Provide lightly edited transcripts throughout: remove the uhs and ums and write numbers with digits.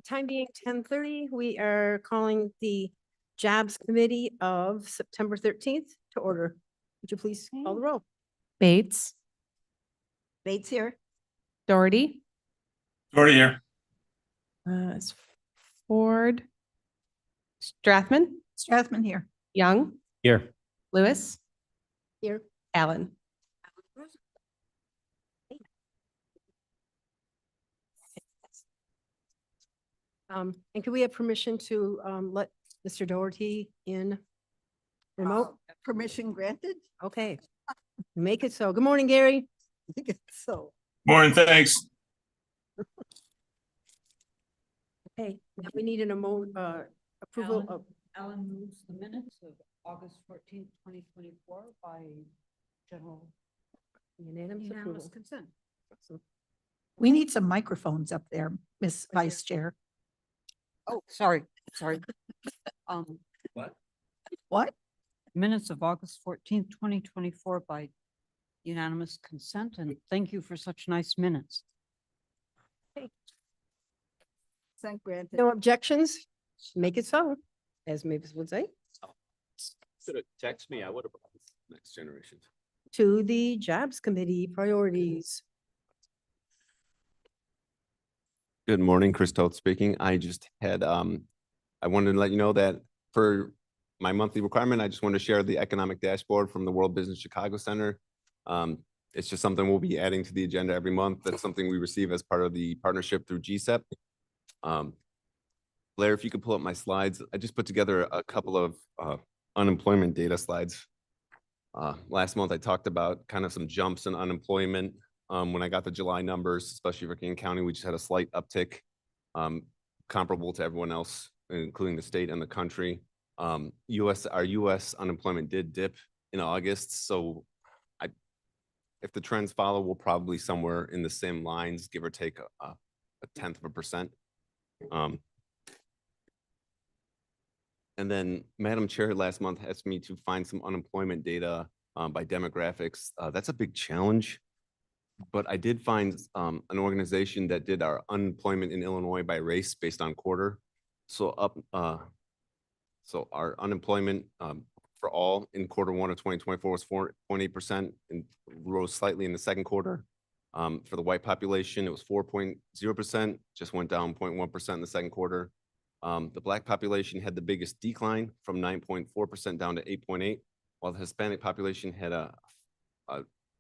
Time being 10:30, we are calling the Jobs Committee of September 13th to order. Would you please call the roll? Bates, Bates here. Doherty, Doherty here. is Ford, Strathman, Strathman here. Young, Here. Lewis, Here. Allen. And can we have permission to let Mr. Doherty in remote? Permission granted? Okay. Make it so. Good morning, Gary. So, Morning, thanks. Okay, now we need approval of, Alan moves the minutes of August 14th, 2024 by general unanimous unanimous approval. consent. we need some microphones up there, Miss Vice Chair. Oh, sorry. What? Minutes of August 14th, 2024 by unanimous consent, and thank you for such nice minutes. Consent granted. No objections? Make it so, as Mavis would say, Should have texted me, I would have. Next generation. to the Jobs Committee priorities. Good morning, Chris Toth speaking. I just had, I wanted to let you know that for my monthly requirement, I just wanted to share the economic dashboard from the World Business Chicago Center. It's just something we'll be adding to the agenda every month. That's something we receive as part of the partnership through GSEP. Blair, if you could pull up my slides, I just put together a couple of unemployment data slides. Last month, I talked about kind of some jumps in unemployment. When I got the July numbers, especially for King County, we just had a slight uptick, comparable to everyone else, including the state and the country. Our US unemployment did dip in August, so if the trends follow, we'll probably somewhere in the same lines, give or take a 0.1%. And then Madam Chair last month asked me to find some unemployment data by demographics. That's a big challenge. But I did find an organization that did our unemployment in Illinois by race based on quarter. So our unemployment for all in Q1 of 2024 was 4.8% and rose slightly in the second quarter. For the white population, it was 4.0%, just went down 0.1% in the second quarter. The Black population had the biggest decline from 9.4% down to 8.8%, while the Hispanic population had a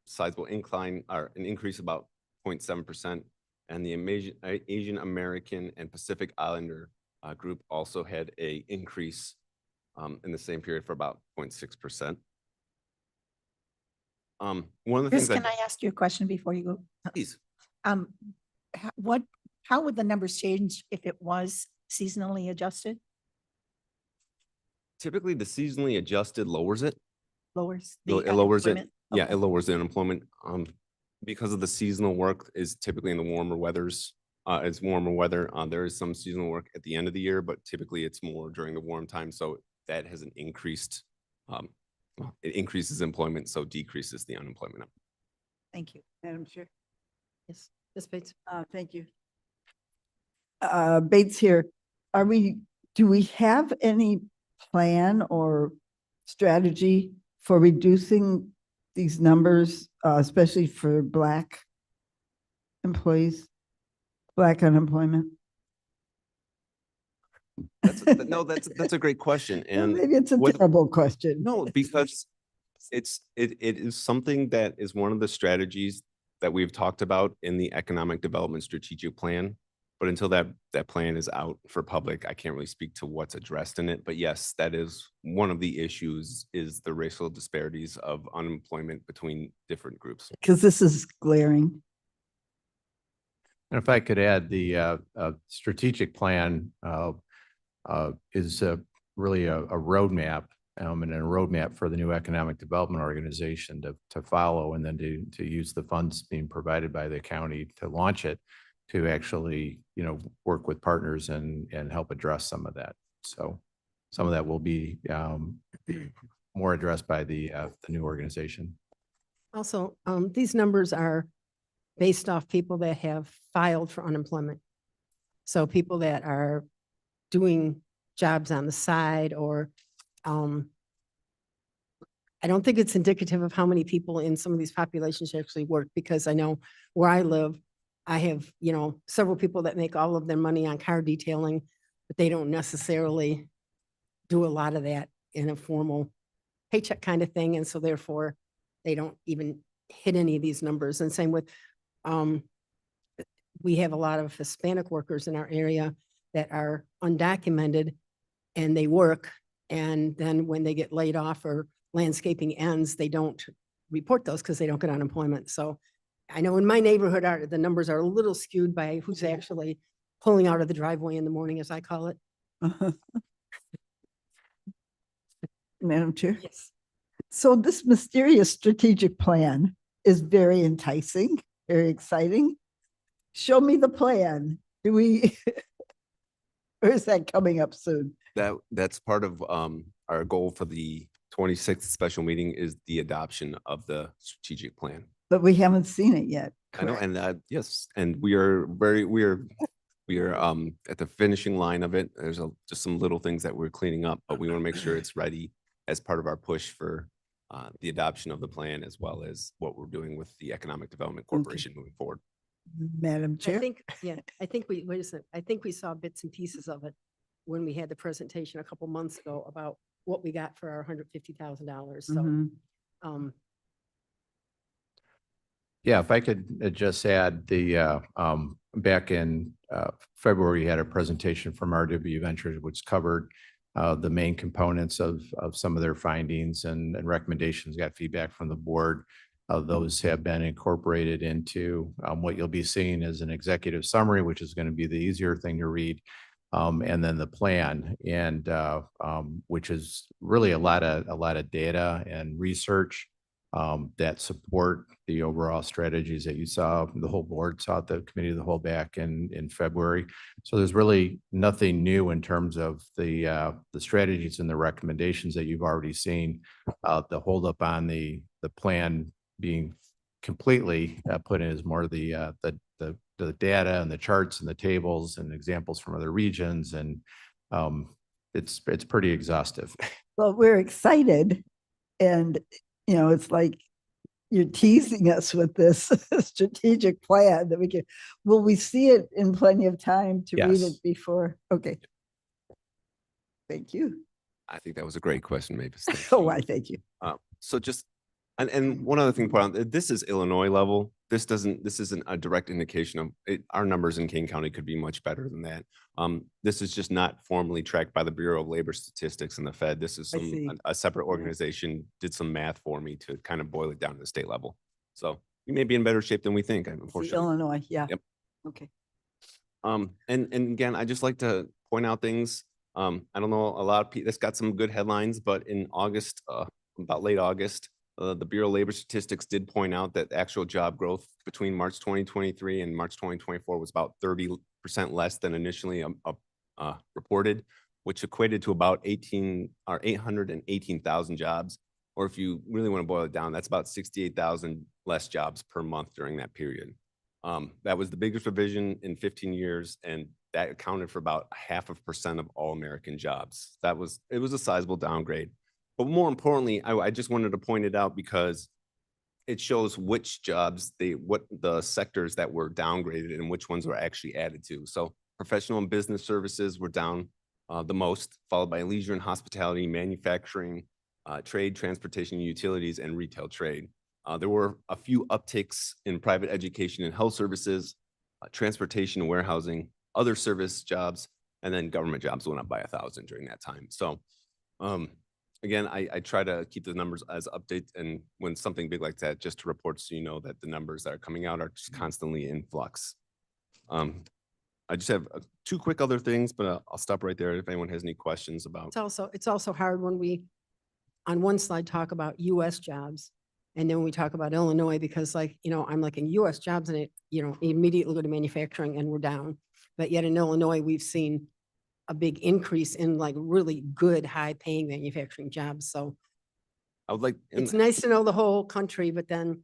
sizable incline or an increase about 0.7%. And the Asian American and Pacific Islander group also had a increase in the same period for about 0.6%. One of the Chris, things can I ask you a question before you go? please. How would the numbers change if it was seasonally adjusted? Typically, the seasonally adjusted lowers it. Lowers? It the lowers it. unemployment? Yeah, Okay. it lowers the unemployment. Because of the seasonal work is typically in the warmer weathers. It's warmer weather. There is some seasonal work at the end of the year, but typically it's more during the warm time. So that has an increased, it increases employment, so decreases the unemployment number. Thank you. Madam Chair, Yes, Ms. Bates. thank you. Bates here. Do we have any plan or strategy for reducing these numbers, especially for Black employees, Black unemployment? That's a great question. And Maybe it's a terrible question. no, because it is something that is one of the strategies that we've talked about in the economic development strategic plan. But until that plan is out for public, I can't really speak to what's addressed in it. But yes, that is one of the issues, is the racial disparities of unemployment between different groups. Because this is glaring. And if I could add, the strategic plan is really a roadmap, and a roadmap for the new economic development organization to follow, and then to use the funds being provided by the county to launch it, to actually, work with partners and help address some of that. So some of that will be more addressed by the new organization. Also, these numbers are based off people that have filed for unemployment. So people that are doing jobs on the side or, I don't think it's indicative of how many people in some of these populations actually work, because I know where I live, I have, several people that make all of their money on car detailing, but they don't necessarily do a lot of that in a formal paycheck kind of thing. And so therefore, they don't even hit any of these numbers. And same with, we have a lot of Hispanic workers in our area that are undocumented and they work. And then when they get laid off or landscaping ends, they don't report those because they don't get unemployment. So I know in my neighborhood, the numbers are a little skewed by who's actually pulling out of the driveway in the morning, as I call it. Madam Chair? Yes. So this mysterious strategic plan is very enticing, very exciting. Show me the plan. Do we, or is that coming up soon? That's part of our goal for the 26th special meeting is the adoption of the strategic plan. But we haven't seen it yet. I know, correct? and yes, and we are at the finishing line of it. There's just some little things that we're cleaning up, but we want to make sure it's ready as part of our push for the adoption of the plan, as well as what we're doing with the Economic Development Corporation moving forward. Madam I Chair? think, I think wait a second, I think we saw bits and pieces of it when we had the presentation a couple months ago about what we got for our $150,000. So, Mhm. Yeah, if I could just add back in February, you had a presentation from RW Ventures, which covered the main components of some of their findings and recommendations, got feedback from the board. Those have been incorporated into what you'll be seeing as an executive summary, which is going to be the easier thing to read. And then the plan, and which is really a lot of data and research that support the overall strategies that you saw. The whole board saw at the committee of the whole back in February. So there's really nothing new in terms of the strategies and the recommendations that you've already seen. The holdup on the plan being completely put in is more the data and the charts and the tables and examples from other regions, and it's pretty exhaustive. Well, we're excited and, it's like you're teasing us with this strategic plan that we can, will we see it in plenty of time to read Yes. it before? Okay. Thank you. I think that was a great question, Mavis. Thank Oh, you. why, thank you. So just, and one other thing, to point out, this is Illinois level. This isn't a direct indication of it. Our numbers in King County could be much better than that. This is just not formally tracked by the Bureau of Labor Statistics and the Fed. This is I see. a separate organization did some math for me to kind of boil it down to the state level. So we may be in better shape than we think, See, unfortunately. Illinois, yeah. Yep. Okay. And again, I just like to point out things. I don't know, a lot of people, this got some good headlines, but in August, about late August, the Bureau of Labor Statistics did point out that actual job growth between March 2023 and March 2024 was about 30% less than initially reported, which equated to about 818,000 jobs. Or if you really want to boil it down, that's about 68,000 less jobs per month during that period. That was the biggest revision in 15 years, and that accounted for about 0.5% of all American jobs. It was a sizable downgrade. But more importantly, I just wanted to point it out because it shows which jobs what the sectors that were downgraded and which ones were actually added to. So professional and business services were down the most, followed by leisure and hospitality, manufacturing, trade, transportation, utilities, and retail trade. There were a few upticks in private education and health services, transportation and warehousing, other service jobs, and then government jobs went up by 1,000 during that time. So again, I try to keep the numbers as updated, and when something big like that, just to report so you know that the numbers that are coming out are just constantly in flux. I just have two quick other things, but I'll stop right there if anyone has any questions about. It's also hard when we, on one slide, talk about US jobs. And then we talk about Illinois because I'm like in US jobs and it, immediately go to manufacturing and we're down. But yet in Illinois, we've seen a big increase in like really good, high paying manufacturing jobs. So I would like, it's nice to know the whole country, but then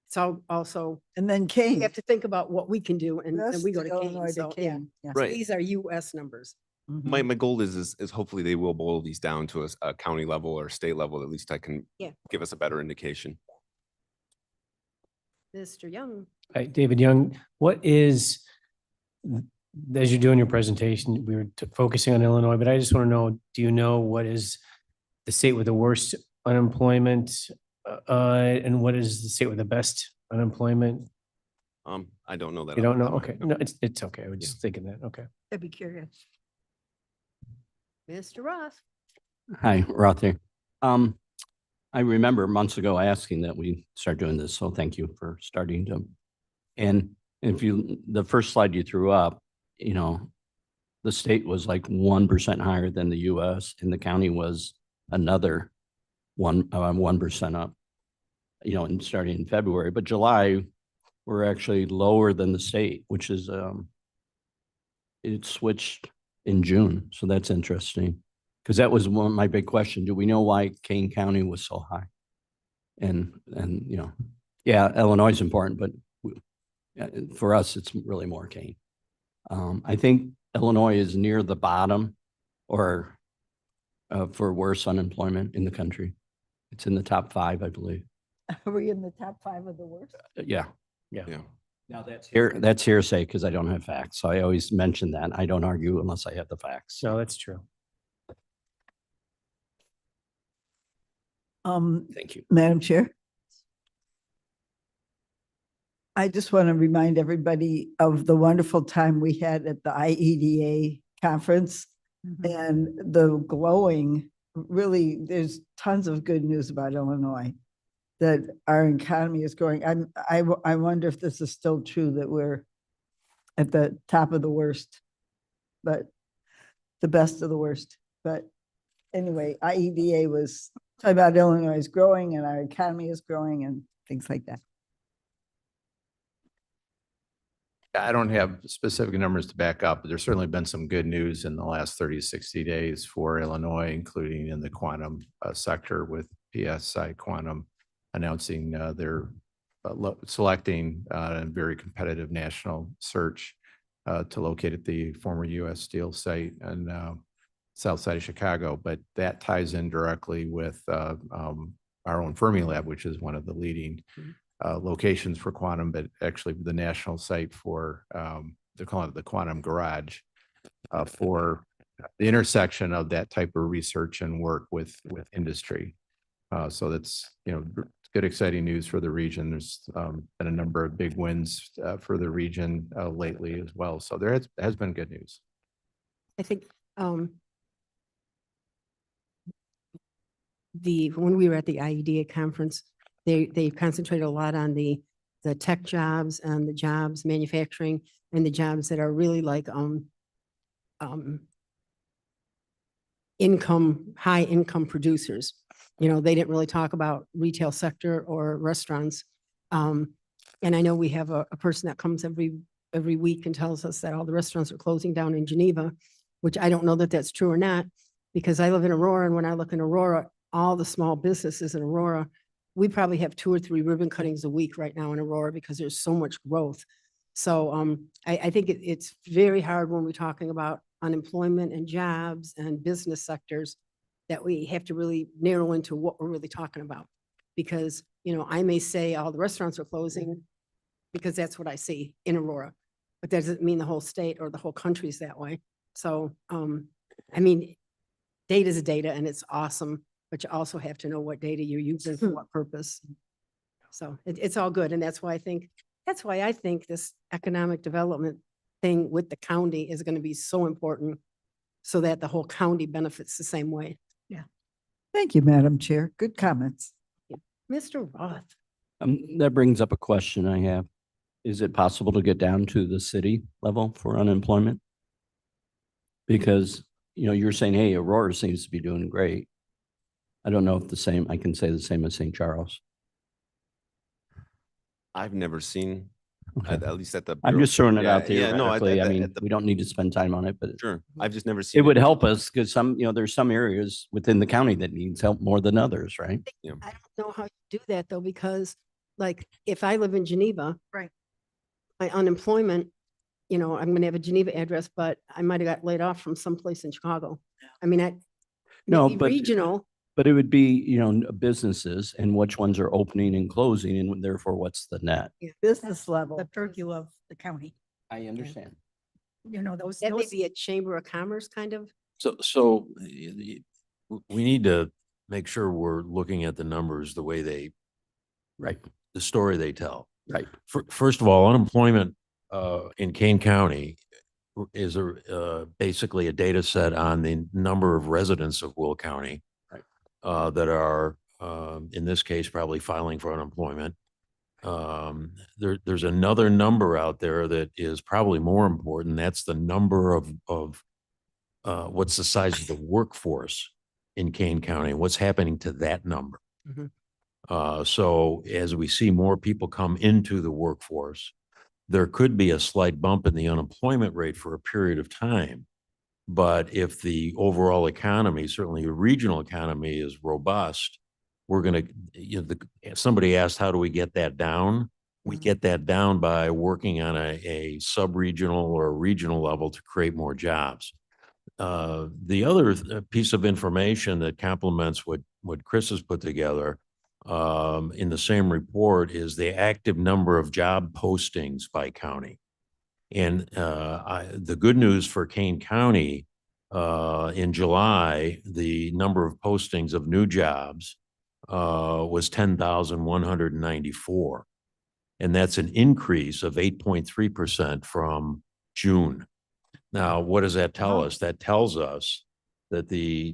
it's all also, And then we Kane. have to think about what we can do and we go to Kane. Illinois to So, yeah. Kane, yeah. So Right. these are US numbers. My goal is hopefully they will boil these down to a county level or state level. At least I can Yeah. give us a better indication. Mr. Young, Hi, David Young, what is, as you're doing your presentation, we were focusing on Illinois, but I just want to know, do you know what is the state with the worst unemployment? And what is the state with the best unemployment? I don't know that. You off don't the know? top of my Okay, head. no, it's okay. I was just thinking that. Okay. I'd be curious. Mr. Roth. Hi, Roth here. I remember months ago asking that we start doing this, so thank you for starting to. And if you, the first slide you threw up, you know, the state was like 1% higher than the US and the county was another 1% up, you know, and starting in February, but July, we're actually lower than the state, which is, it switched in June. So that's interesting. Because that was one of my big question. Do we know why Kane County was so high? And, you know, yeah, Illinois is important, but for us, it's really more Kane. I think Illinois is near the bottom or for worse unemployment in the country. It's in the top 5, I believe. Are we in the top 5 of the worst? Yeah. Yeah. Now that's hearsay because I don't have facts. So I always mention that. I don't argue unless I have the facts. No, that's true. Thank you. Madam Chair. I just want to remind everybody of the wonderful time we had at the IEDA conference and the glowing, really, there's tons of good news about Illinois, that our economy is growing. I wonder if this is still true, that we're at the top of the worst, but the best of the worst. But anyway, IEDA was talking about Illinois is growing and our economy is growing and things like that. I don't have specific numbers to back up, but there's certainly been some good news in the last 30 to 60 days for Illinois, including in the quantum sector with PSI Quantum announcing they're selecting a very competitive national search to locate at the former US Steel site and south side of Chicago, but that ties in directly with our own Fermilab, which is one of the leading locations for quantum, but actually the national site for, they're calling it the Quantum Garage, for the intersection of that type of research and work with industry. So that's, you know, good, exciting news for the region. There's been a number of big wins for the region lately as well. So there has been good news. I think when we were at the IEDA conference, they concentrated a lot on the tech jobs and the jobs, manufacturing, and the jobs that are really like high income producers. You know, they didn't really talk about retail sector or restaurants. And I know we have a person that comes every week and tells us that all the restaurants are closing down in Geneva, which I don't know that that's true or not, because I live in Aurora, and when I look in Aurora, all the small businesses in Aurora, we probably have 2 or 3 ribbon cuttings a week right now in Aurora because there's so much growth. So I think it's very hard when we're talking about unemployment and jobs and business sectors that we have to really narrow into what we're really talking about. Because, you know, I may say all the restaurants are closing because that's what I see in Aurora, but that doesn't mean the whole state or the whole country is that way. So, I mean, data is data and it's awesome, but you also have to know what data you're using for what purpose. So it's all good. And that's why I think this economic development thing with the county is going to be so important so that the whole county benefits the same way. Thank you, Madam Chair. Good comments. Mr. Roth. That brings up a question I have. Is it possible to get down to the city level for unemployment? Because, you know, you're saying, hey, Aurora seems to be doing great. I don't know if I can say the same as St. Charles. I've never seen, Okay. at least at the. I'm Bureau- just throwing it Yeah, out there. yeah, no, radically. I at mean, the- we don't need to spend time on it, but Sure, I've just never seen. it would help us because there's some areas within the county that needs help more than others, right? I don't know how you do that though, because like, if I live in Geneva. Right. My unemployment, you know, I'm gonna have a Geneva address, but I might have got laid off from someplace in Chicago. I mean, No, maybe but regional, but it would be, you know, businesses and which ones are opening and closing and therefore what's the net? Business level. The purview of the county, I understand. you know, those, that may those, be a chamber of commerce kind of. So we need to make sure we're looking at the numbers the way they, Right, the story they tell. right. First of all, unemployment in Kane County is basically a data set on the number of residents of Will County Right. that are, in this case, probably filing for unemployment. There's another number out there that is probably more important. That's the number of what's the size of the workforce in Kane County, what's happening to that number. Mhm. So as we see more people come into the workforce, there could be a slight bump in the unemployment rate for a period of time. But if the overall economy, certainly the regional economy, is robust, we're going to, you know, somebody asked, how do we get that down? We get that down by working on a sub-regional or a regional level to create more jobs. The other piece of information that complements what Chris has put together in the same report is the active number of job postings by county. And the good news for Kane County, in July, the number of postings of new jobs was 10,194. And that's an increase of 8.3% from June. Now, what does that tell us? That tells us that the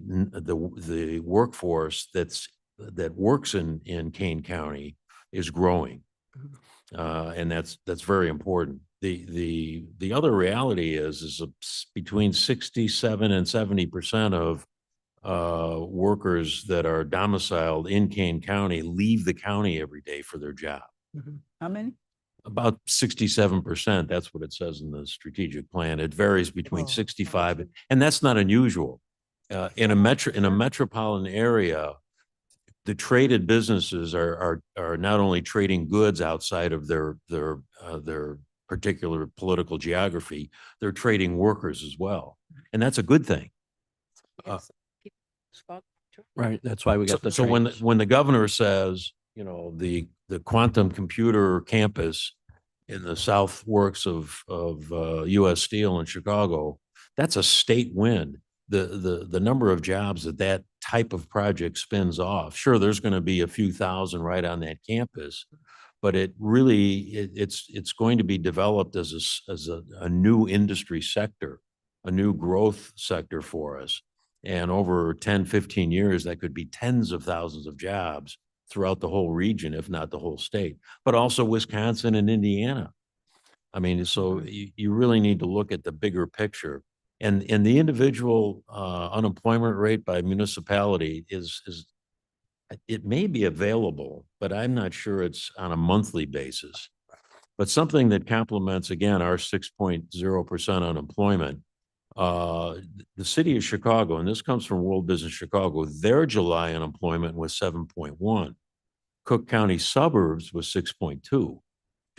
workforce that works in Kane County is growing. And that's very important. The other reality is between 67 and 70% of workers that are domiciled in Kane County leave the county every day for their job. How many? About 67%. That's what it says in the strategic plan. It varies between Oh, 65, and that's not unusual. In a metropolitan area, the traded businesses are not only trading goods outside of their particular political geography, they're trading workers as well, and that's a good thing. Right. That's why we got the. So when trains. when the governor says, you know, the quantum computer campus in the south works of U.S. Steel in Chicago, that's a state win. The number of jobs that type of project spins off. Sure, there's going to be a few thousand right on that campus, but it really it's going to be developed as a new industry sector, a new growth sector for us. And over 10, 15 years, that could be tens of thousands of jobs throughout the whole region, if not the whole state, but also Wisconsin and Indiana. I mean, so you really need to look at the bigger picture. And the individual unemployment rate by municipality is it may be available, but I'm not sure it's on a monthly basis. But something that complements, again, our 6.0% unemployment, the city of Chicago, and this comes from World Business Chicago, their July unemployment was 7.1. Cook County suburbs was 6.2.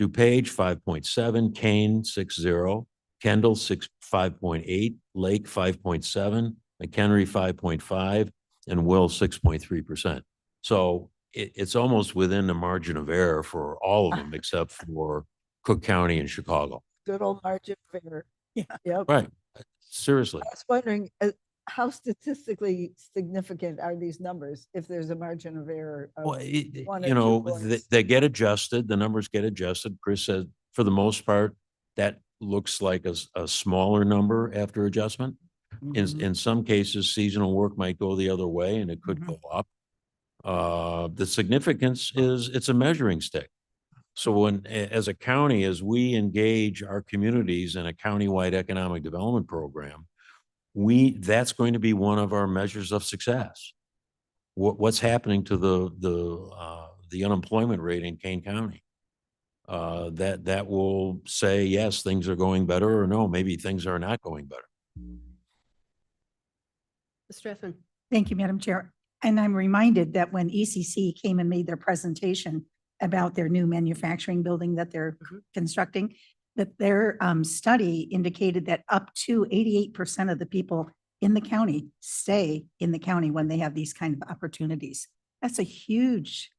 DuPage 5.7, Kane 6.0, Kendall 5.8, Lake 5.7, McHenry 5.5, and Will 6.3%. So it's almost within the margin of error for all of them except for Cook County and Chicago. Good old margin of error. Yeah. Yep. Right. Seriously. I was wondering, how statistically significant are these numbers if there's a margin of error? Of Well, one or you two know, points? they get adjusted, the numbers get adjusted. Chris said, for the most part, that looks like a smaller number after adjustment. In some cases, seasonal work might go the other way and it could go up. The significance is it's a measuring stick. So when, as a county, as we engage our communities in a countywide economic development program, that's going to be one of our measures of success. What's happening to the unemployment rate in Kane County? That will say, yes, things are going better, or no, maybe things are not going better. Ms. Strathman. Thank you, Madam Chair. And I'm reminded that when ECC came and made their presentation about their new manufacturing building that they're Mhm. constructing, that their study indicated that up to 88% of the people in the county stay in the county when they have these kind of opportunities. That's a huge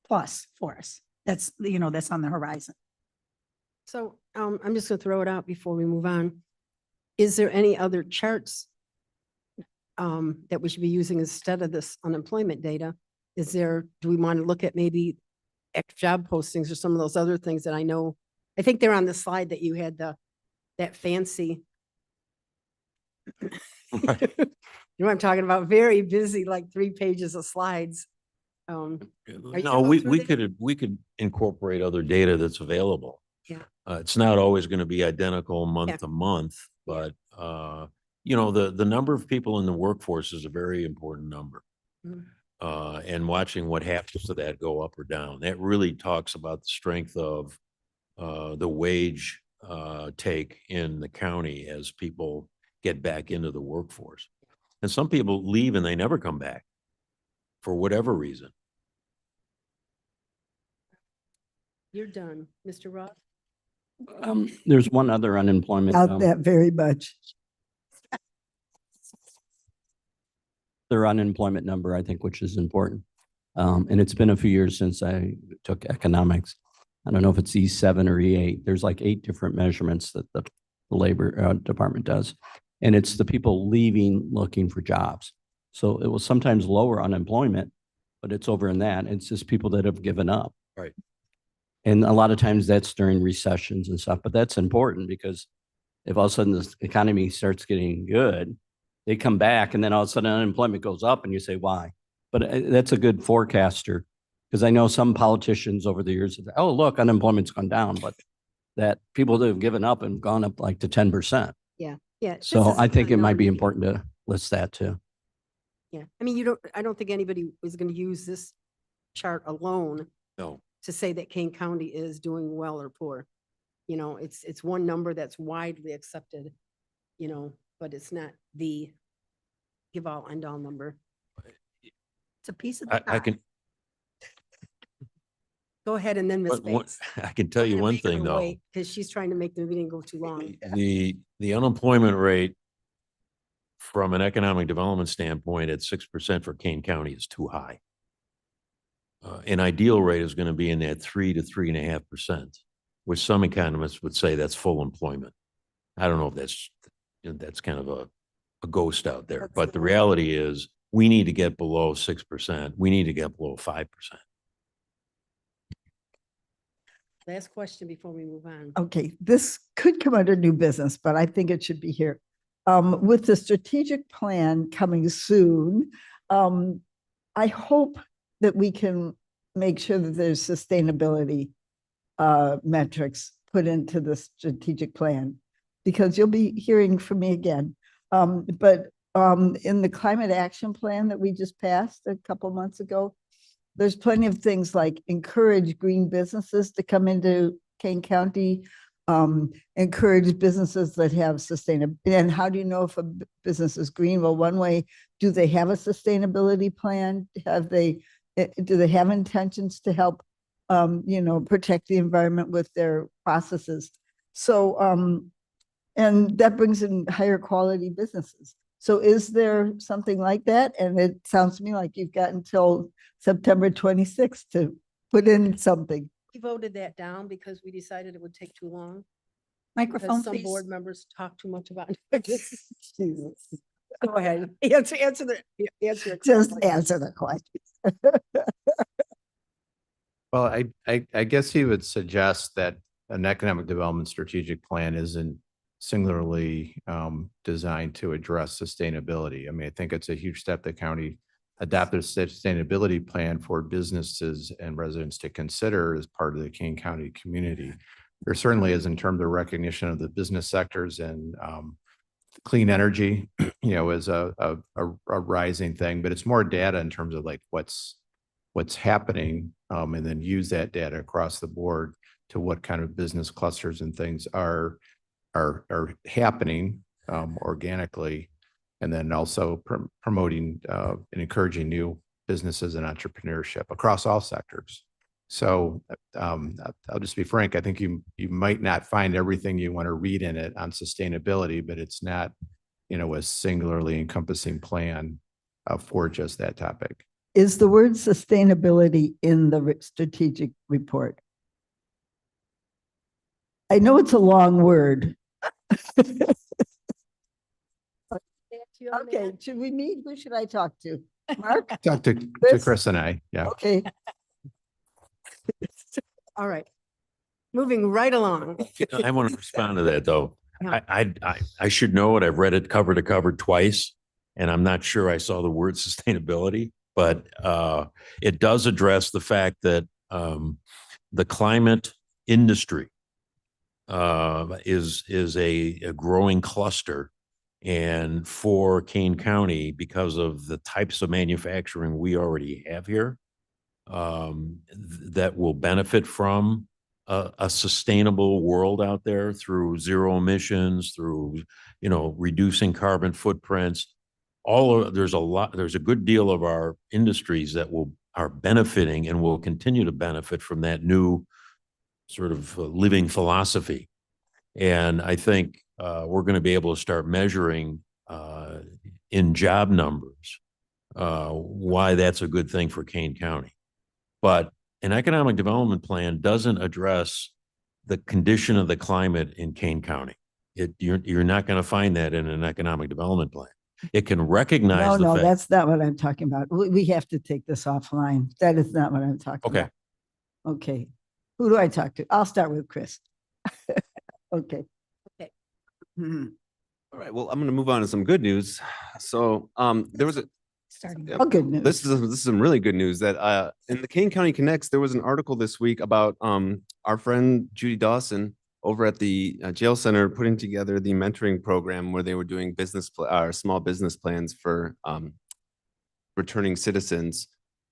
plus for us. That's, that's on the horizon. So I'm just gonna throw it out before we move on. Is there any other charts that we should be using instead of this unemployment data? Do we want to look at maybe job postings or some of those other things that I think they're on the slide that you had that fancy. Right. You know what I'm talking about? Very busy, like 3 pages of slides. you No, gonna we, go we through could, we could incorporate other data that's available. Yeah. It's not always going to be identical Yeah. month to month, Yeah. but, you know, the number of people in the workforce is a very important number. Mhm. And watching what happens to that go up or down, that really talks about the strength of, the wage, take in the county as people get back into the workforce. And some people leave and they never come back for whatever reason. You're done, Mr. Roth? There's one other unemployment. Out that very much. Their unemployment number, I think, which is important. And it's been a few years since I took economics. I don't know if it's E7 or E8. There's like 8 different measurements that the labor department does. And it's the people leaving, looking for jobs. So it was sometimes lower unemployment, but it's over in that. It's just people that have given up. Right. And a lot of times that's during recessions and stuff, but that's important because if all of a sudden the economy starts getting good, they come back and then all of a sudden unemployment goes up and you say, why? But that's a good forecaster because I know some politicians over the years, have, oh, look, unemployment's gone down, but that people that have given up and gone up like to 10%. Yeah. So this I is think it might be unknown. important to list that too. Yeah. I mean, I don't think anybody is going to use this chart alone No. to say that Kane County is doing well or poor. It's one number that's widely accepted, but it's not the give all end all number. It's a piece of the I pie. can, Go ahead and then Ms. But one- Bates. I can tell you one thing though, Because she's trying to make the meeting go too long. the unemployment rate from an economic development standpoint at 6% for Kane County is too high. An ideal rate is going to be in that 3 to 3.5%, which some economists would say that's full employment. I don't know if that's kind of a ghost out there, That's but the the- reality is we need to get below 6%. We need to get below 5%. Last question before we move on. Okay, this could come under new business, but I think it should be here. With the strategic plan coming soon, I hope that we can make sure that there's sustainability metrics put into the strategic plan, because you'll be hearing from me again. But in the climate action plan that we just passed a couple months ago, there's plenty of things like encourage green businesses to come into Kane County, encourage businesses that have sustainable. And how do you know if a business is green? Well, one way, do they have a sustainability plan? Do they have intentions to help, protect the environment with their processes? So, and that brings in higher quality businesses. So is there something like that? And it sounds to me like you've got until September 26th to put in something. We voted that down because we decided it would take too long. Microphone, Because some please. board members talk too much about it. Jesus. Go ahead. Answer your Just question. answer the question. Well, I guess he would suggest that an economic development strategic plan isn't singularly designed to address sustainability. I mean, I think it's a huge step the county adopted a sustainability plan for businesses and residents to consider as part of the Kane County community. There certainly is in terms of recognition of the business sectors and clean energy, is a rising thing, but it's more data in terms of like what's happening, and then use that data across the board to what kind of business clusters and things are happening organically, and then also promoting and encouraging new businesses and entrepreneurship across all sectors. So I'll just be frank. I think you might not find everything you want to read in it on sustainability, but it's not, a singularly encompassing plan for just that topic. Is the word sustainability in the strategic report? I know it's a long word. Okay, should we meet? Who should I talk to? Mark? Talk to Chris? Chris and I, yeah. Okay. All right. Moving right along. I want to respond to that, though. Yeah. I should know it. I've read it cover to cover twice, and I'm not sure I saw the word sustainability, but it does address the fact that the climate industry is a growing cluster. And for Kane County, because of the types of manufacturing we already have here, that will benefit from a sustainable world out there through zero emissions, through, reducing carbon footprints. There's a good deal of our industries that are benefiting and will continue to benefit from that new sort of living philosophy. And I think we're going to be able to start measuring in job numbers why that's a good thing for Kane County. But an economic development plan doesn't address the condition of the climate in Kane County. You're not going to find that in an economic development plan. It can recognize the No, fact. that's not what I'm talking about. We have to take this offline. That is not what I'm talking Okay. about. Okay. Who do I talk to? I'll start with Chris. Okay. Okay. All right, well, I'm going to move on to some good news. So there was a Starting. Yep. Oh, good news. This is some really good news that in the Kane County Connects, there was an article this week about our friend Judy Dawson over at the jail center putting together the mentoring program where they were doing small business plans for returning citizens.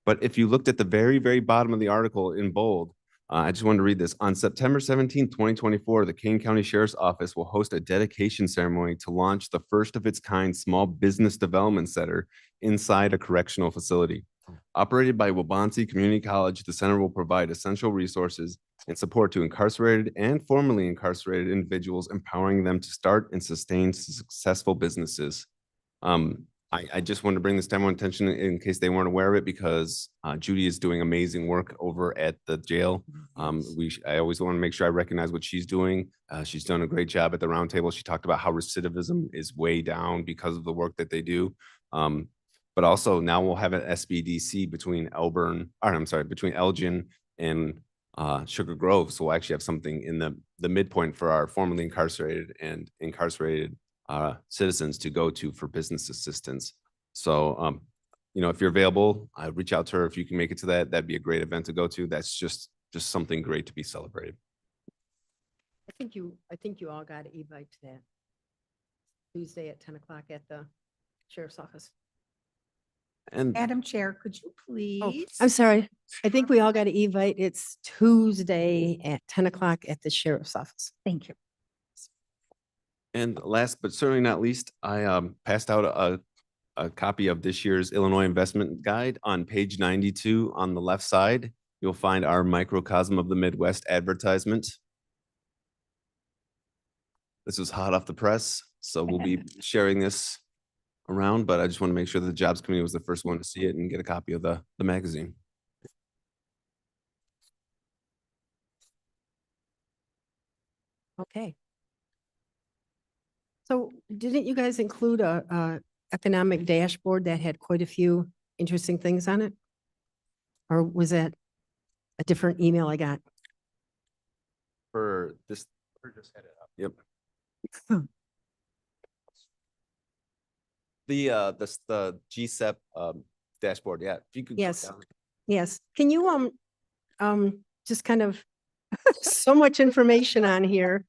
But if you looked at the very, very bottom of the article in bold, I just wanted to read this. On September 17, 2024, the Kane County Sheriff's Office will host a dedication ceremony to launch the first of its kind small business development center inside a correctional facility. Operated by Waubonsie Community College, the center will provide essential resources and support to incarcerated and formerly incarcerated individuals, empowering them to start and sustain successful businesses. I just wanted to bring this to everyone's attention in case they weren't aware of it, because Judy is doing amazing work over at the jail. I always want to make sure I recognize what she's doing. She's done a great job at the roundtable. She talked about how recidivism is way down because of the work that they do. But also now we'll have an SBDC between between Elgin and Sugar Grove. So we'll actually have something in the midpoint for our formerly incarcerated and incarcerated citizens to go to for business assistance. So, if you're available, reach out to her. If you can make it to that, that'd be a great event to go to. That's just something great to be celebrated. I think you all got an invite to that Tuesday at 10 o'clock at the sheriff's office. And Madam Chair, could you Oh, please? I'm sorry. I think we all got an invite. It's Tuesday at 10 o'clock at the sheriff's office. Thank you. And last but certainly not least, I passed out a copy of this year's Illinois Investment Guide. On page 92 on the left side, you'll find our microcosm of the Midwest advertisement. This was hot off the press, so we'll be sharing this around, but I just want to make sure that the Jobs Committee was the first one to see it and get a copy of the magazine. Okay. So didn't you guys include a economic dashboard that had quite a few interesting things on it? Or was that a different email I got? For this, just head it up. Yep. The GSEP dashboard, yeah. If you could go Yes. down. Yes. Can you, just kind of, so much information on here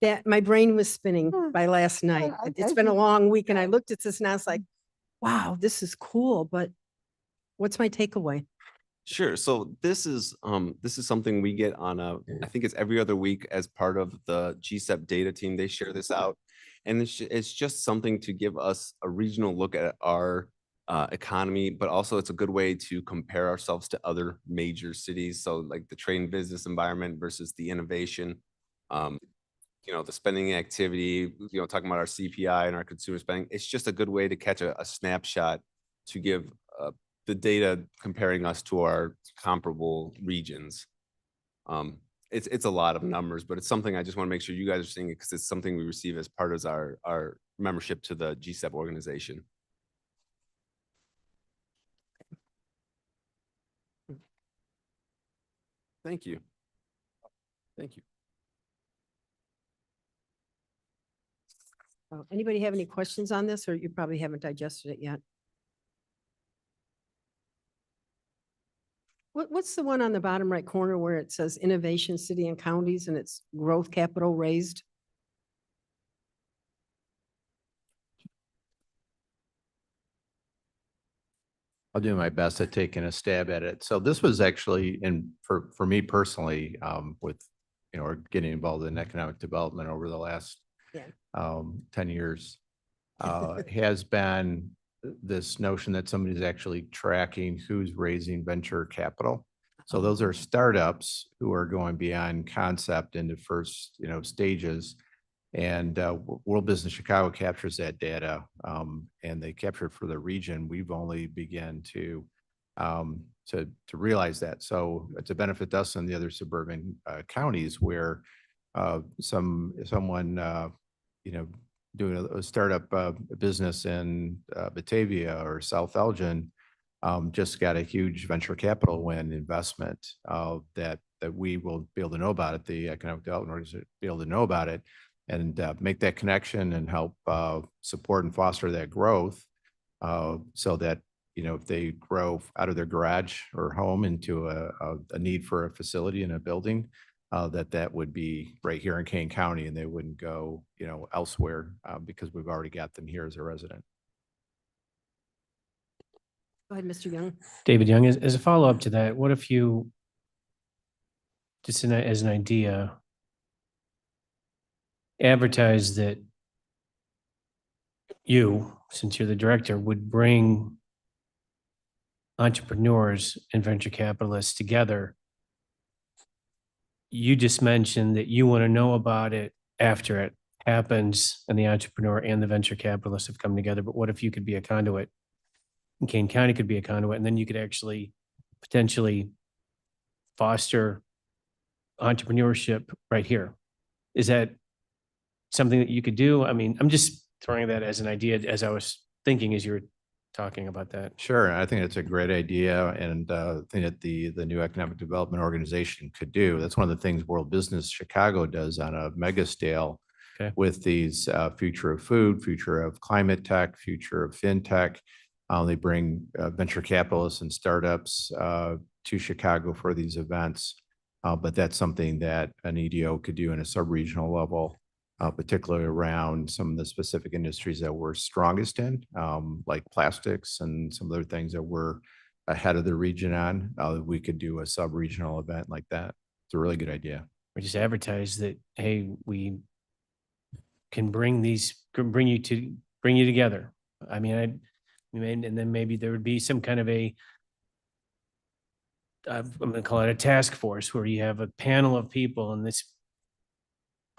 that my brain was spinning by last night. It's been a long week and I looked at this and I was like, wow, this is cool, but what's my takeaway? Sure. So this is something we get on I think it's every other week as part of the GSEP data team. They share this out, and it's just something to give us a regional look at our economy, but also it's a good way to compare ourselves to other major cities. So like the trade and business environment versus the innovation. The spending activity, talking about our CPI and our consumer spending, it's just a good way to catch a snapshot to give the data comparing us to our comparable regions. It's a lot of numbers, but it's something I just want to make sure you guys are seeing it because it's something we receive as part of our membership to the GSEP organization. Thank you. Thank you. Anybody have any questions on this, or you probably haven't digested it yet? What's the one on the bottom right corner where it says innovation, city and counties, and it's growth capital raised? I'll do my best at taking a stab at it. So this was actually, for me personally, with, getting involved in economic development over the last Yeah. 10 years, has been this notion that somebody's actually tracking who's raising venture capital. So those are startups who are going beyond concept into first, stages. And World Business Chicago captures that data, and they capture it for the region. We've only began to realize that. So it's a benefit to us in the other suburban counties where someone doing a startup business in Batavia or South Elgin just got a huge venture capital win investment that we will be able to know about it. The economic development organization will be able to know about it and make that connection and help support and foster that growth so that, if they grow out of their garage or home into a need for a facility in a building, that would be right here in Kane County and they wouldn't go, elsewhere because we've already got them here as a resident. Go ahead, Mr. Young. David Young, as a follow-up to that, what if you, just as an idea, advertise that you, since you're the director, would bring entrepreneurs and venture capitalists together? You just mentioned that you want to know about it after it happens and the entrepreneur and the venture capitalists have come together. But what if you could be a conduit? And Kane County could be a conduit, and then you could actually potentially foster entrepreneurship right here. Is that something that you could do? I mean, I'm just throwing that as an idea as I was thinking as you were talking about that. Sure, I think it's a great idea, and I think that the new economic development organization could do. That's one of the things World Business Chicago does on a mega scale with these future of food, future of climate tech, future of fintech. They bring venture capitalists and startups to Chicago for these events, but that's something that an EDO could do in a sub-regional level. Particularly around some of the specific industries that we're strongest in, like plastics and some other things that we're ahead of the region on. We could do a sub-regional event like that. It's a really good idea. Or just advertise that, hey, we can bring you together. I mean, and then maybe there would be some kind of I'm going to call it a task force where you have a panel of people and this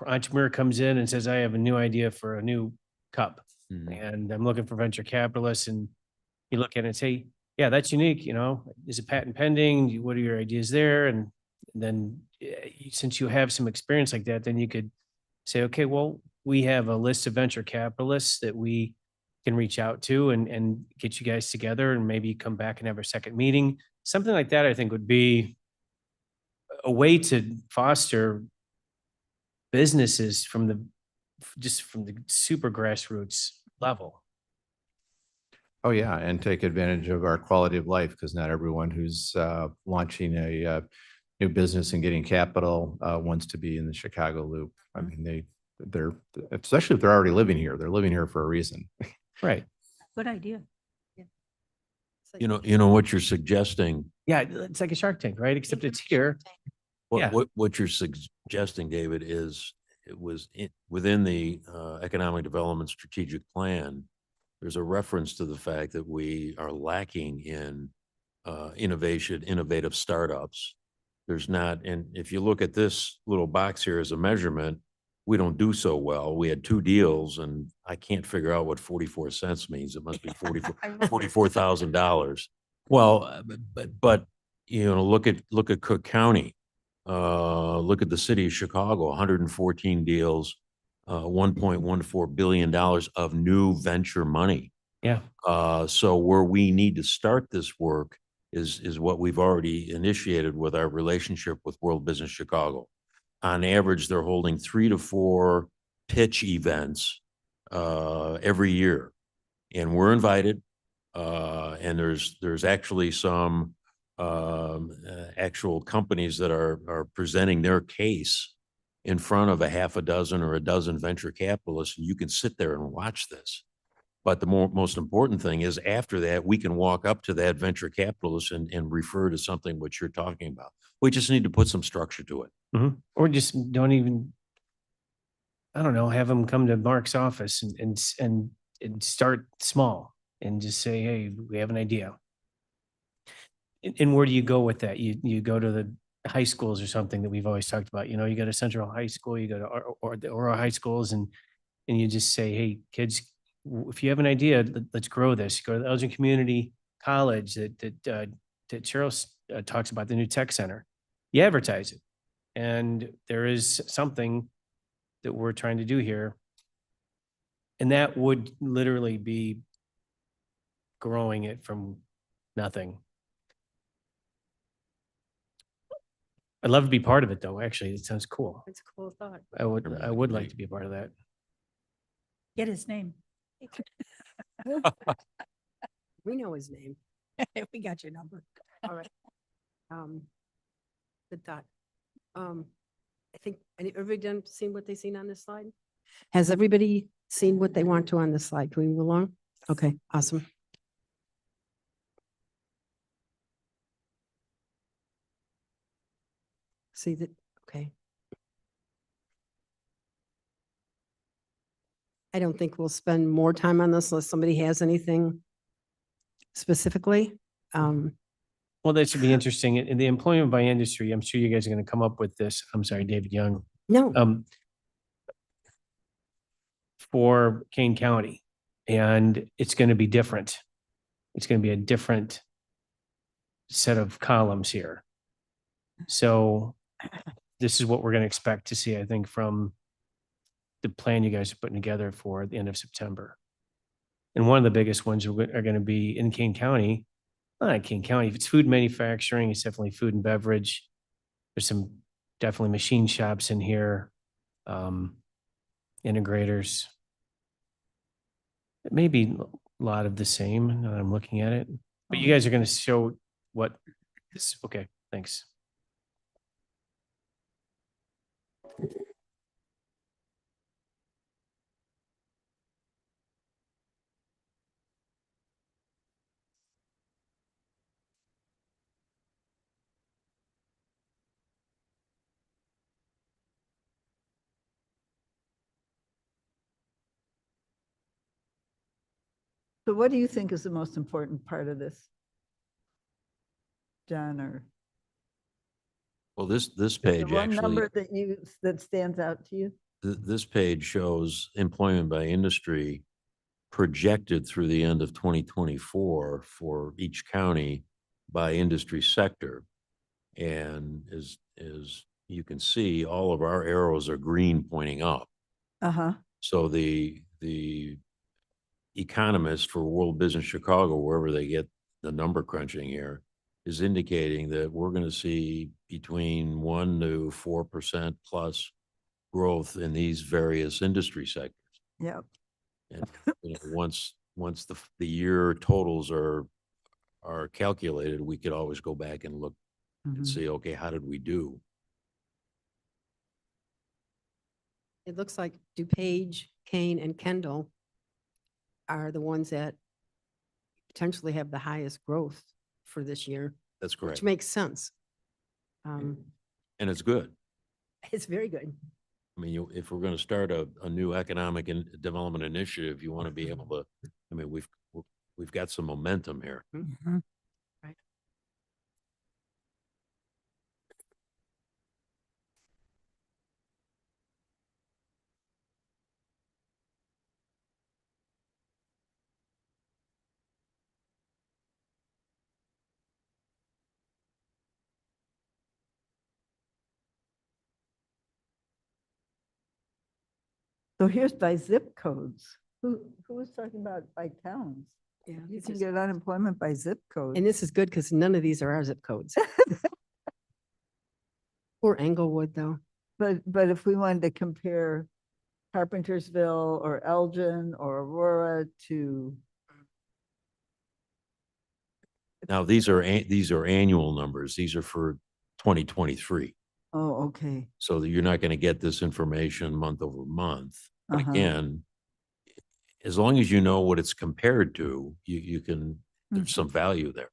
entrepreneur comes in and says, I have a new idea for a new cup and I'm looking for venture capitalists. And you look at it and say, yeah, that's unique. Is it patent pending? What are your ideas there? And then since you have some experience like that, then you could say, okay, well, we have a list of venture capitalists that we can reach out to and get you guys together and maybe come back and have a second meeting. Something like that, I think, would be a way to foster businesses from the super grassroots level. Oh yeah, and take advantage of our quality of life because not everyone who's launching a new business and getting capital wants to be in the Chicago loop. I mean, they're especially if they're already living here. They're living here for a reason. Right. Good idea. You know what you're suggesting. Yeah, it's like a Shark Tank, right? Except it's here. Yeah. What you're suggesting, David, is within the economic development strategic plan there's a reference to the fact that we are lacking in innovative startups. There's not, and if you look at this little box here as a measurement, we don't do so well. We had 2 deals and I can't figure out what 44 cents means. It must be $44,000. Well, but, you know, look at Cook County. Look at the city of Chicago, 114 deals, $1.14 billion of new venture money. Yeah. So where we need to start this work is what we've already initiated with our relationship with World Business Chicago. On average, they're holding 3 to 4 pitch events every year, and we're invited. And there's actually some actual companies that are presenting their case in front of a half a dozen or a dozen venture capitalists, and you can sit there and watch this. But the most important thing is after that, we can walk up to that venture capitalist and refer to something which you're talking about. We just need to put some structure to it. Or just don't even, I don't know, have them come to Mark's office and start small and just say, hey, we have an idea. And where do you go with that? You go to the high schools or something that we've always talked about. You know, you go to Central High School, you go to or the Aurora high schools, and you just say, hey, kids, if you have an idea, let's grow this. You go to the Elgin Community College that Cheryl talks about, the new tech center. You advertise it, and there is something that we're trying to do here, and that would literally be growing it from nothing. I'd love to be part of it, though. Actually, it sounds cool. It's a cool thought. I would like to be a part of that. Get his name. We know his name. We got your number. All right. Good thought. I think, everybody done seen what they seen on this slide? Has everybody seen what they want to on this slide? Can we move along? Okay, awesome. See that, okay. I don't think we'll spend more time on this unless somebody has anything specifically. Well, that should be interesting. In the employment by industry, I'm sure you guys are going to come up with this. I'm sorry, David Young. No, For Kane County, and it's going to be different. It's going to be a different set of columns here. So this is what we're going to expect to see, I think, from the plan you guys are putting together for the end of September. And one of the biggest ones are going to be in Kane County. Not Kane County, if it's food manufacturing, it's definitely food and beverage. There's some definitely machine shops in here, integrators. It may be a lot of the same. Now that I'm looking at it, but you guys are going to show what this. Okay, thanks. So what do you think is the most important part of this? John, or Well, this the page one actually, number that stands out to you? this page shows employment by industry projected through the end of 2024 for each county by industry sector. And as you can see, all of our arrows are green pointing up. Uh-huh. So the economist for World Business Chicago, wherever they get the number crunching here, is indicating that we're going to see between 1 to 4% plus growth in these various industry sectors. Yep. And you know, once the year totals are calculated, we could always go back and look and see, okay, how did we do? it looks like DuPage, Kane, and Kendall are the ones that potentially have the highest growth for this year, That's correct. which makes sense. And it's good. It's very good. I mean, if we're going to start a new economic and development initiative, you want to be able to I mean, we've got some momentum here. Mhm. So here's by zip codes. Who was talking about by towns? Yeah. You this can is- get unemployment by zip code. And this is good because none of these are our zip codes. Poor Englewood, though. But if we wanted to compare Carpentersville or Elgin or Aurora to, Now, these are annual numbers. These are for 2023. oh, okay. So that you're not going to get this information month over month. But Uh-huh. again, as long as you know what it's compared to, you can, there's some value there.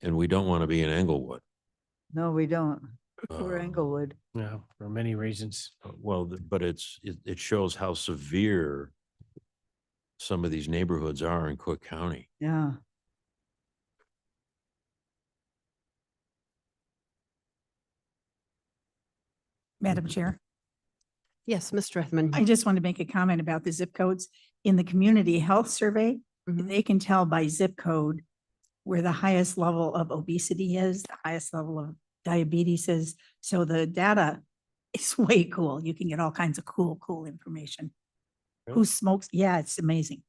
And we don't want to be in Englewood. No, we don't. Poor Uh, Englewood. No, for many reasons. Well, but it shows how severe some of these neighborhoods are in Cook County. Yeah. Madam Chair, Yes, Mr. Ethman. I just want to make a comment about the zip codes. In the community health survey, Mhm. they can tell by zip code where the highest level of obesity is, the highest level of diabetes is. So the data is way cool. You can get all kinds of cool information. Who Really? smokes? Yeah, it's amazing.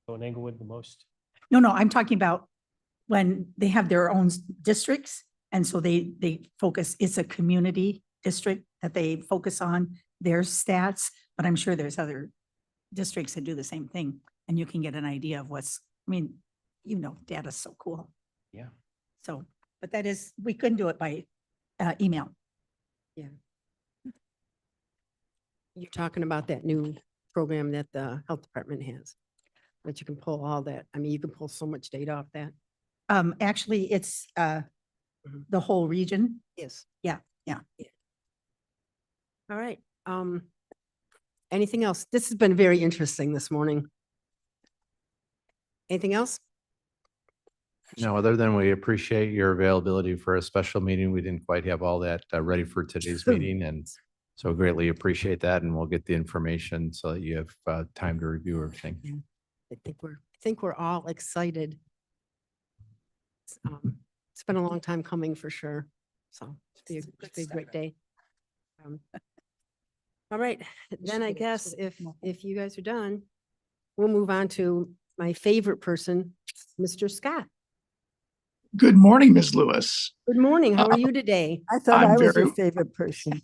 So in Englewood, the most. No, I'm talking about when they have their own districts. And so they focus, it's a community district that they focus on their stats, but I'm sure there's other districts that do the same thing. And you can get an idea of I mean, data's so cool. Yeah. So, but we couldn't do it by email. You're talking about that new program that the health department has. That you can pull all that. I mean, you can pull so much data off that. Actually, it's the whole region. Yes. Yeah. All right. Anything else? This has been very interesting this morning. Anything else? No, other than we appreciate your availability for a special meeting. We didn't quite have all that ready for today's meeting, and so greatly appreciate that. And we'll get the information so that you have time to review everything. I think we're all excited. It's been a long time coming for sure. So it's be a great day. All right, then I guess if you guys are done, we'll move on to my favorite person, Mr. Scott. Good morning, Ms. Lewis. Good morning. How are you today? I thought I'm I was your very- favorite person.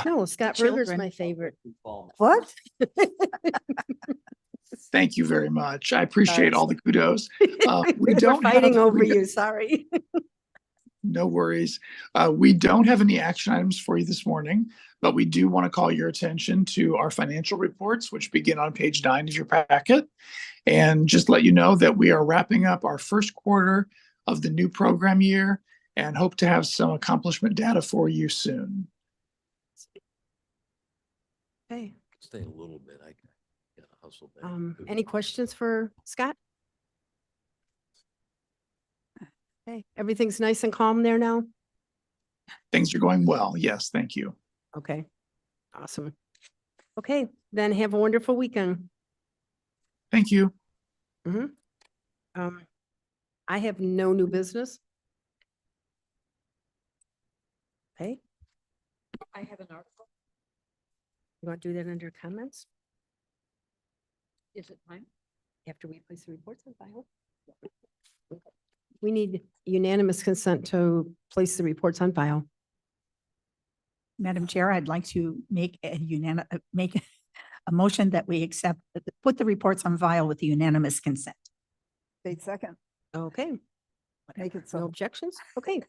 No, Scott Berger's children. my favorite. What? Thank you very much. I appreciate all the kudos. We We're don't fighting have- over we- you, sorry. No worries. We don't have any action items for you this morning, but we do want to call your attention to our financial reports, which begin on page 9 of your packet. And just let you know that we are wrapping up our first quarter of the new program year and hope to have some accomplishment data for you soon. Okay, Stay a little bit. I gotta hustle back. any questions for Scott? Okay, everything's nice and calm there now? Things are going well. Yes, thank you. Okay, awesome. Okay, then have a wonderful weekend. Thank you. I have no new business. Okay, I have an article. you want to do that under comments Is it time? after we place the reports on file? We need unanimous consent to place the reports on file. Madam Chair, I'd like to make make a motion that we put the reports on file with the unanimous consent. Wait a second. Okay, Make it no so. objections? Okay.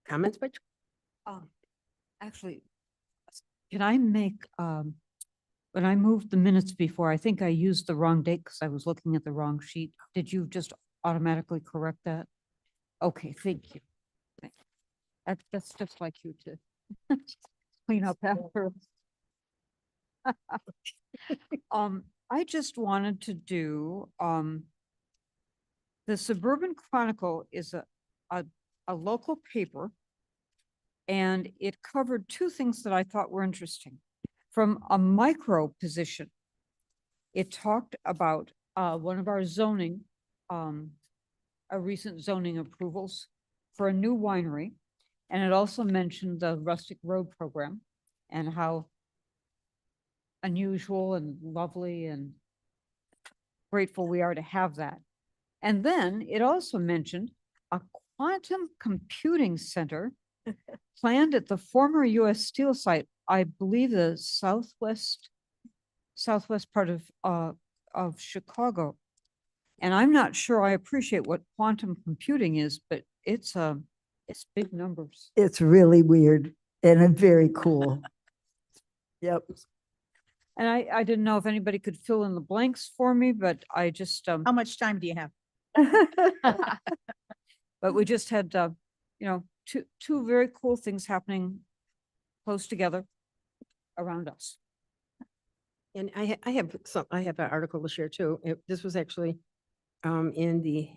Comments, by Actually, can I make, when I moved the minutes before, I think I used the wrong date because I was looking at the wrong sheet. Did you just automatically correct that? Okay, thank you. Thank you. That's just like you to clean up after. I just wanted to do, the Suburban Chronicle is a local paper. And it covered two things that I thought were interesting. From a micro position, it talked about one of our zoning, a recent zoning approvals for a new winery. And it also mentioned the Rustic Road Program and how unusual and lovely and grateful we are to have that. And then it also mentioned a quantum computing center planned at the former US Steel site, I believe the southwest part of Chicago. And I'm not sure I appreciate what quantum computing is, but it's big numbers. It's really weird and very cool. Yep. And I didn't know if anybody could fill in the blanks for me, but I just, How much time do you have? but we just had, you know, two very cool things happening close together around us. And I have an article to share too. This was actually in the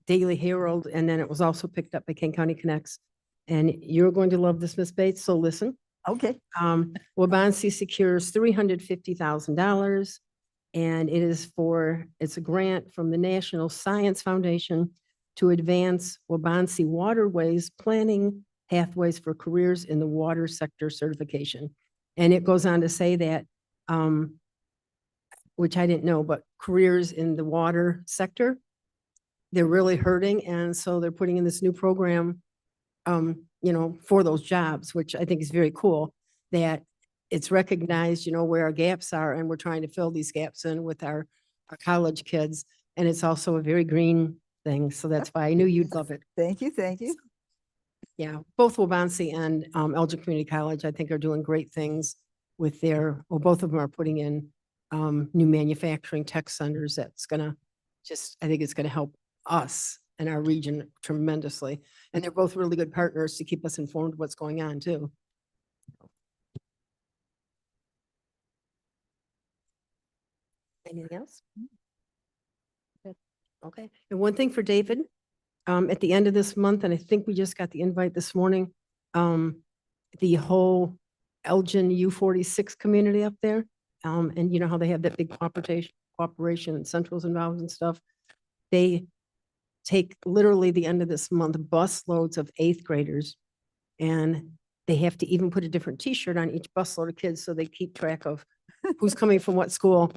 Daily Herald, and then it was also picked up by Kane County Connects. And you're going to love this, Ms. Bates, so listen. Okay. Wabansie secures $350,000, and it's a grant from the National Science Foundation to advance Wabansie waterways planning pathways for careers in the water sector certification. And it goes on to say that, which I didn't know, but careers in the water sector, they're really hurting. And so they're putting in this new program, for those jobs, which I think is very cool, that it's recognized, where our gaps are, and we're trying to fill these gaps in with our college kids. And it's also a very green thing. So that's why I knew you'd love it. Thank you. Thank you. Yeah, both Wabansie and Elgin Community College, I think, are doing great things with both of them are putting in new manufacturing tech centers that's gonna I think it's gonna help us and our region tremendously. And they're both really good partners to keep us informed of what's going on too. Anything else? Good. Okay, and one thing for David, at the end of this month, and I think we just got the invite this morning, the whole Elgin U46 community up there, and you know how they have that big cooperation and Central's involved and stuff. They take literally the end of this month bus loads of 8th graders, and they have to even put a different T-shirt on each busload of kids so they keep track of who's coming from what school.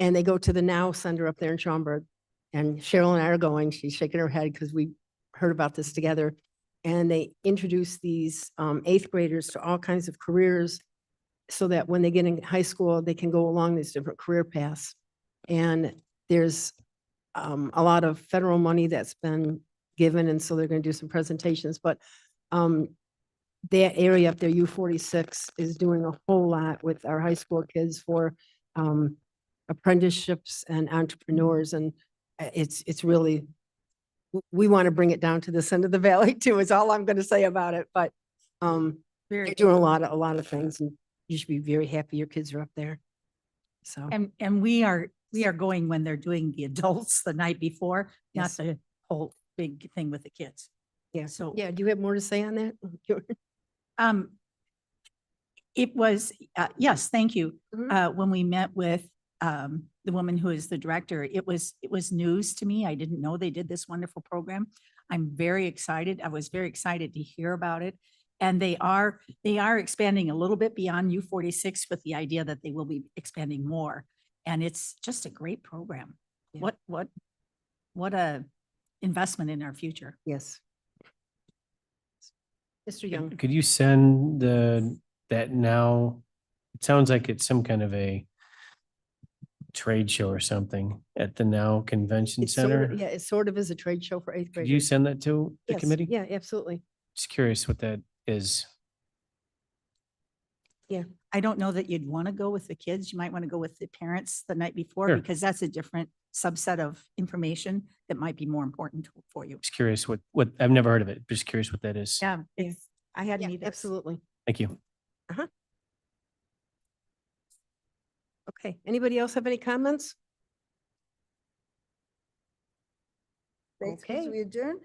And they go to the Now Center up there in Schaumburg. And Cheryl and I are going. She's shaking her head because we heard about this together. And they introduce these 8th graders to all kinds of careers so that when they get in high school, they can go along these different career paths. And there's a lot of federal money that's been given, and so they're going to do some presentations. But that area up there, U46, is doing a whole lot with our high school kids for apprenticeships and entrepreneurs, and it's really, we want to bring it down to this end of the valley too, is all I'm going to say about it. But they're doing a lot of things, and you should be very happy your kids are up there. So And we are going when they're doing the adults the night before, not Yes. the whole big thing with the kids. yeah, So, yeah. Do you have more to say on that? it was, yes, thank you. Mhm. When we met with, the woman who is the director, it was news to me. I didn't know they did this wonderful program. I'm very excited. I was very excited to hear about it. And they are expanding a little bit beyond U46 with the idea that they will be expanding more. And it's just a great program. Yeah. What a investment in our future. Yes. Mr. Young. Could you send that now? It sounds like it's some kind of a trade show or something at the Now Convention It's sort Center. of, yeah, it sort of is a trade show for 8th Could graders. you send that to the Yes, committee? Yeah, absolutely. Just curious what that is. I don't know that you'd want to go with the kids. You might want to go with the parents the night before Sure. because that's a different subset of information that might be more important for you. Just curious what I've never heard of it. Just curious what that is. Yeah, I hadn't Yeah, either. absolutely. Thank you. Okay. Okay, anybody else have any comments? Thanks, Okay. we adjourn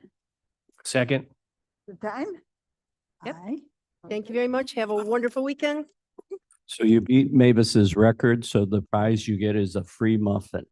Second. the time? Yep. Aye. Thank you very much. Have a wonderful weekend. So you beat Mavis's record, so the prize you get is a free muffin.